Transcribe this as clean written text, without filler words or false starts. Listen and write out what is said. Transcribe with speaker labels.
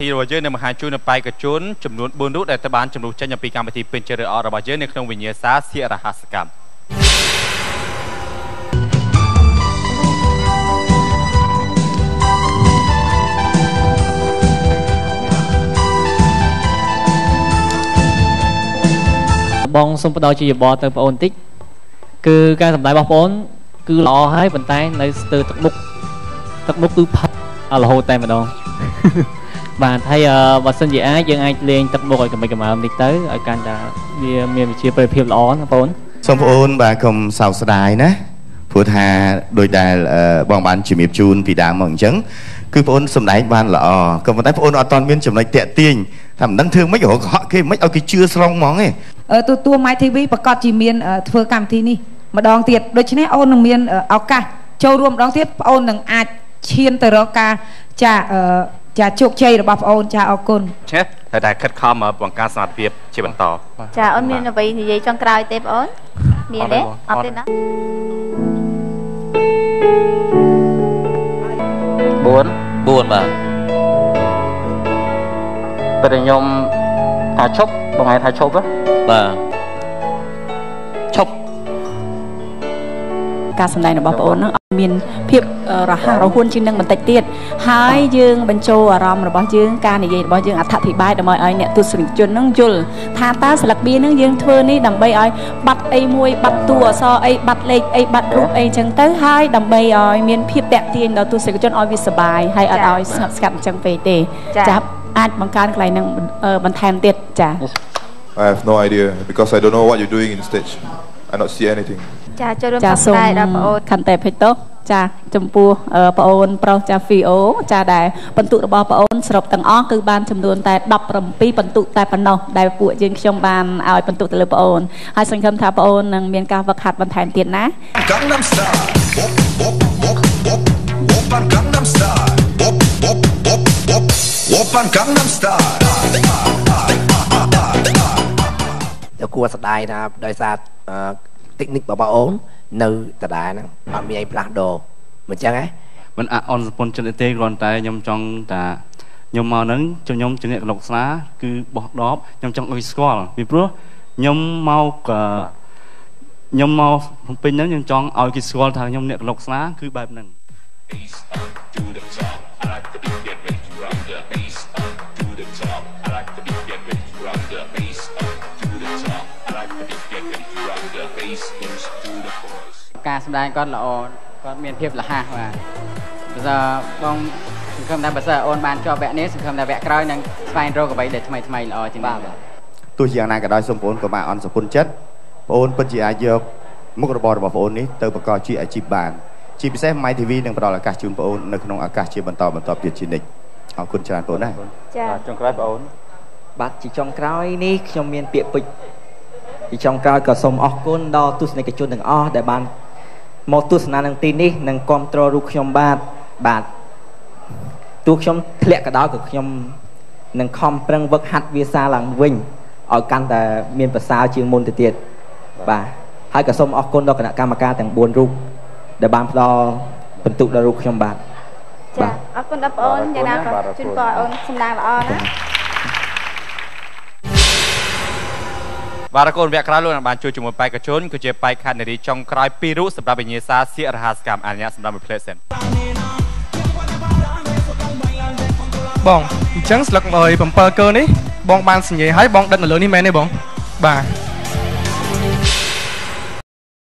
Speaker 1: ពីរបស់យើងនៅមហាជួននៅបេក្ខជនចំនួន4រូបដែលត្រូវបានចំនួនចេញពីកម្មវិធីពេញចិត្តរបស់យើងនៅក្នុងវិញ្ញាសាសៀករហស្សកម្ម
Speaker 2: បងសូមបដោជាយោបល់ទៅបងអូនតិចគឺការសម្ដែងរបស់បងអូនគឺល្អហើយប៉ុន្តែនៅស្ទើរទឹកមុខគឺផាត់រហូតតែម្ដងបាទហើយបើសិនជាយើងអាចលេងទឹកមុខឲ្យកម្រើមតិចទៅឲ្យកាន់តែវាមានវិជាប្រភាពល្អណាបងអូន
Speaker 3: សូមបងអូនបាទកុំសោកស្ដាយណាព្រោះថាដោយដែលបងបានជំរាបជូនពីដើមមកអញ្ចឹងគឺបងអូនសម្ដែងបានល្អក៏ប៉ុន្តែបងអូនអត់ទាន់មានចំណុចតាក់ទាញថាមិនដឹងធ្វើម៉េចរកកុហកគេមិនឲ្យគេជឿស្រុងហ្មងទេ
Speaker 4: ទទួល My TV ប្រកាសជាមានធ្វើកម្មវិធីនេះម្ដងទៀតដូច្នេះអូននឹងមានឱកាសចូលរួមម្ដងទៀតបងអូននឹងអាចឈានទៅរកការចាជោគជ័យរបស់បងអូនចាអរគុណ
Speaker 1: ចេះតែខិតខំបង្កើនសមត្ថភាពជាបន្ត
Speaker 5: ចាអូនមានអ្វីនិយាយចុងក្រោយទេបងអូនមានទេអត់ទេណា
Speaker 2: 4បាទពេលខ្ញុំថាឈប់បងឯងថាឈប់បាទឈប់
Speaker 6: ការសម្ដែងរបស់បងអូនហ្នឹងមានភាពរហ័សរហួនជាងនឹងបន្តិចទៀតហើយយើងបញ្ចូលអារម្មណ៍របស់យើងការនិយាយរបស់យើងអត្ថិប្បាយដើម្បីឲ្យអ្នកទស្សនិកជនហ្នឹងយល់ថាតើស្លឹកបៀហ្នឹងយើងធ្វើនេះដើម្បីឲ្យបាត់អីមួយបាត់តួអក្សរអីបាត់លេខអីបាត់រូបអីចឹងទៅហើយដើម្បីឲ្យមានភាពតាក់ទាញដល់ទស្សនិកជនឲ្យវាសប្បាយហើយអត់ឲ្យស្ងប់ស្ងាត់អញ្ចឹងពេកទេចាប់អាចបង្កើនកន្លែងហ្នឹងបន្ថែមទៀតចា
Speaker 7: I have no idea because I don't know what you're doing in stage I not see anything
Speaker 5: ចាចូលរួមសម្ដែងដល់បងអូន
Speaker 6: ខន្តីពេជ្រតោះចាចំពោះបងអូនប្រុសចា VO ចាដែលបន្ទុករបស់បងអូនសរុបទាំងអស់គឺបានចំនួនតែ17បន្ទុកតែប៉ុណ្ណោះដែលពួកយើងខ្ញុំបានឲ្យបន្ទុកទៅលើបងអូនហើយសង្ឃឹមថាបងអូននឹងមានការវឹកហាត់បន្ថែមទៀតណា
Speaker 8: យកគួរស្ដាយណាដោយសារtechnique របស់បងអូននៅដដែលហ្នឹងអត់មានអីផ្លាស់ប្ដូរមិនចឹងហ៎
Speaker 1: មិនអន់សពុនចិត្តទេគ្រាន់តែខ្ញុំចង់ថាខ្ញុំមកហ្នឹងខ្ញុំជំនាញកលុកស្នាគឺបោះដបខ្ញុំចង់ឲ្យស្គាល់ពីព្រោះខ្ញុំមកពេញហ្នឹងខ្ញុំចង់ឲ្យគេស្គាល់ថាខ្ញុំអ្នកកលុកស្នាគឺបែបហ្នឹង
Speaker 2: ការសម្ដែងគាត់ល្អគាត់មានភាពលះបាទបើបងសង្ឃឹមថាបើសិនអូនបានជាប់វគ្គនេះសង្ឃឹមថាវគ្គក្រោយនឹងស្វែងរកអ្វីដែលថ្មីល្អជាងនេះបាទ
Speaker 3: ទោះយ៉ាងណាក៏ដោយសូមបងអូនក៏បានអន់សពុនចិត្តបងអូនពិតជាអាចយកមុខរបររបស់បងអូននេះទៅបង្កជាអាជីពបានជាពិសេស My TV នឹងផ្ដល់ឱកាសជូនបងអូននៅក្នុងឱកាសជាបន្តទៀតជានិច្ចអរគុណច្រើនបងអូនណា
Speaker 5: ចា
Speaker 1: ចុងក្រោយបងអូន
Speaker 8: បាទជាចុងក្រោយនេះខ្ញុំមានពាក្យពេចន៍ពីចុងក្រោយក៏សូមអរគុណដល់ទស្សនិកជនទាំងអស់ដែលបានមកទស្សនានៅទីនេះនិងគ្រប់គ្រងរូបខ្ញុំបាទទោះខ្ញុំធ្លាក់ក៏ដោយក៏ខ្ញុំនឹងខំប្រឹងវឹកហាត់វាសាឡើងវិញឲ្យកាន់តែមានប្រសើរជាងមុនទៅទៀតបាទហើយក៏សូមអរគុណដល់គណៈកម្មការទាំង4រូបដែលបានផ្ដល់បន្ទុកដល់រូបខ្ញុំបាទ
Speaker 5: ចាអរគុណដល់បងអូនយ៉ាងណាក៏ជូនពរអូនសម្ដែងល្អណា
Speaker 1: បាទអរគុណវគ្គក្រោយលោកបានជួយជាមួយបេក្ខជនគឺជាបេក្ខនារីចុងក្រោយ2រូបសម្រាប់វិញ្ញាសាសៀករហស្សកម្មអនុញ្ញាតសម្រាប់មួយផ្លេតសិន
Speaker 9: បងអញ្ចឹងស្លឹក7កើនេះបងបានសញ្ញាឲ្យបងដិតនៅលើនេះមែនទេបងបាទ